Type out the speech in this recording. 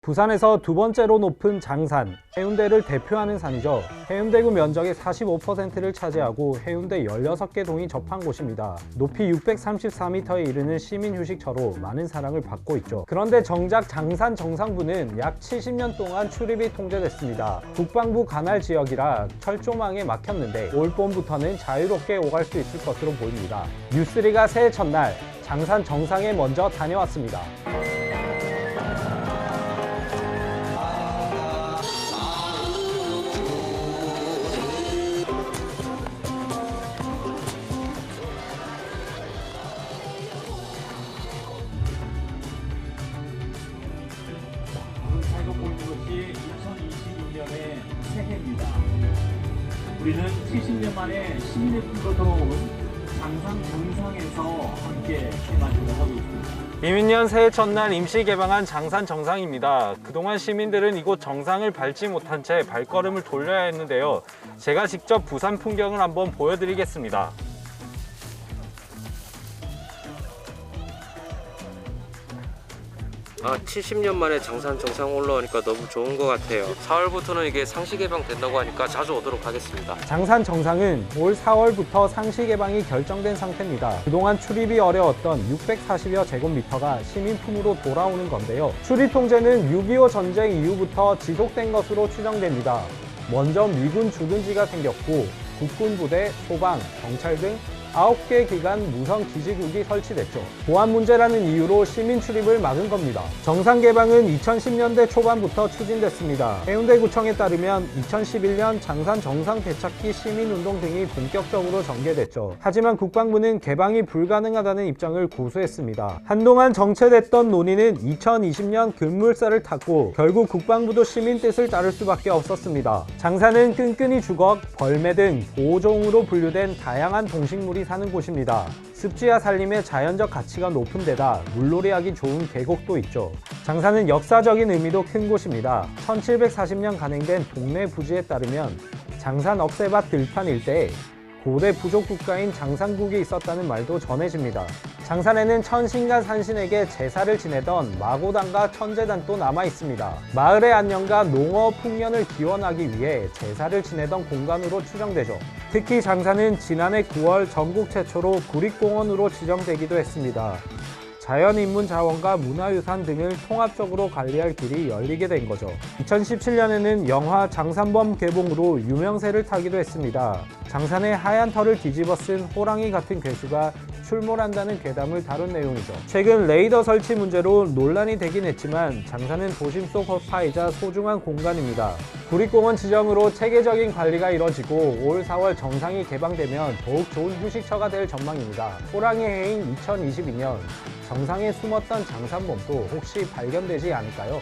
부산에서 두 번째로 높은 장산, 해운대를 대표하는 산이죠. 해운대구 면적의 45%를 차지하고 해운대 16개 동이 접한 곳입니다. 높이 634m에 이르는 시민휴식처로 많은 사랑을 받고 있죠. 그런데 정작 장산 정상부는 약 70년 동안 출입이 통제됐습니다. 국방부 관할 지역이라 철조망에 막혔는데 올 봄부터는 자유롭게 오갈 수 있을 것으로 보입니다. 뉴3가 새해 첫날 장산 정상에 먼저 다녀왔습니다. 살고 보이는 것이 2026년의 새해입니다. 우리는 70년 만에 시민의 품으로 돌아온 장산 정상에서 함께 개막을 하고 있습니다. 이민년 새해 첫날 임시 개방한 장산 정상입니다. 그동안 시민들은 이곳 정상을 밟지 못한 채 발걸음을 돌려야 했는데요. 제가 직접 부산 풍경을 한번 보여드리겠습니다. 70년 만에 장산 정상 올라오니까 너무 좋은 것 같아요. 4월부터는 이게 상시 개방 된다고 하니까 자주 오도록 하겠습니다. 장산 정상은 올 4월부터 상시 개방이 결정된 상태입니다. 그동안 출입이 어려웠던 640여 제곱미터가 시민품으로 돌아오는 건데요. 출입 통제는 6.25 전쟁 이후부터 지속된 것으로 추정됩니다. 먼저 미군 주둔지가 생겼고 국군부대, 소방, 경찰 등 9개 기관 무성 기지국이 설치됐죠. 보안 문제라는 이유로 시민 출입을 막은 겁니다. 정상 개방은 2010년대 초반부터 추진됐습니다. 해운대구청에 따르면 2011년 장산 정상 되찾기 시민운동 등이 본격적으로 전개됐죠. 하지만 국방부는 개방이 불가능하다는 입장을 고수했습니다. 한동안 정체됐던 논의는 2020년 급물살을 탔고 결국 국방부도 시민 뜻을 따를 수밖에 없었습니다. 장산은 끈끈이 주걱, 벌매 등 보호종으로 분류된 다양한 동식물이 사는 곳입니다. 습지와 산림의 자연적 가치가 높은 데다 물놀이하기 좋은 계곡도 있죠. 장산은 역사적인 의미도 큰 곳입니다. 1740년 간행된 동네 부지에 따르면 장산 억새밭 들판 일대에 고대 부족 국가인 장산국이 있었다는 말도 전해집니다. 장산에는 천신과 산신에게 제사를 지내던 마고단과 천재단도 남아 있습니다. 마을의 안녕과 농어 풍년을 기원하기 위해 제사를 지내던 공간으로 추정되죠. 특히 장산은 지난해 9월 전국 최초로 구립공원으로 지정되기도 했습니다. 자연인문 자원과 문화유산 등을 통합적으로 관리할 길이 열리게 된 거죠. 2017년에는 영화 장산범 개봉으로 유명세를 타기도 했습니다. 장산의 하얀 털을 뒤집어 쓴 호랑이 같은 괴수가 출몰한다는 괴담을 다룬 내용이죠. 최근 레이더 설치 문제로 논란이 되긴 했지만 장산은 도심 속 허파이자 소중한 공간입니다. 구립공원 지정으로 체계적인 관리가 이뤄지고 올 4월 정상이 개방되면 더욱 좋은 휴식처가 될 전망입니다. 호랑이 해인 2022년 정상에 숨었던 장산범도 혹시 발견되지 않을까요?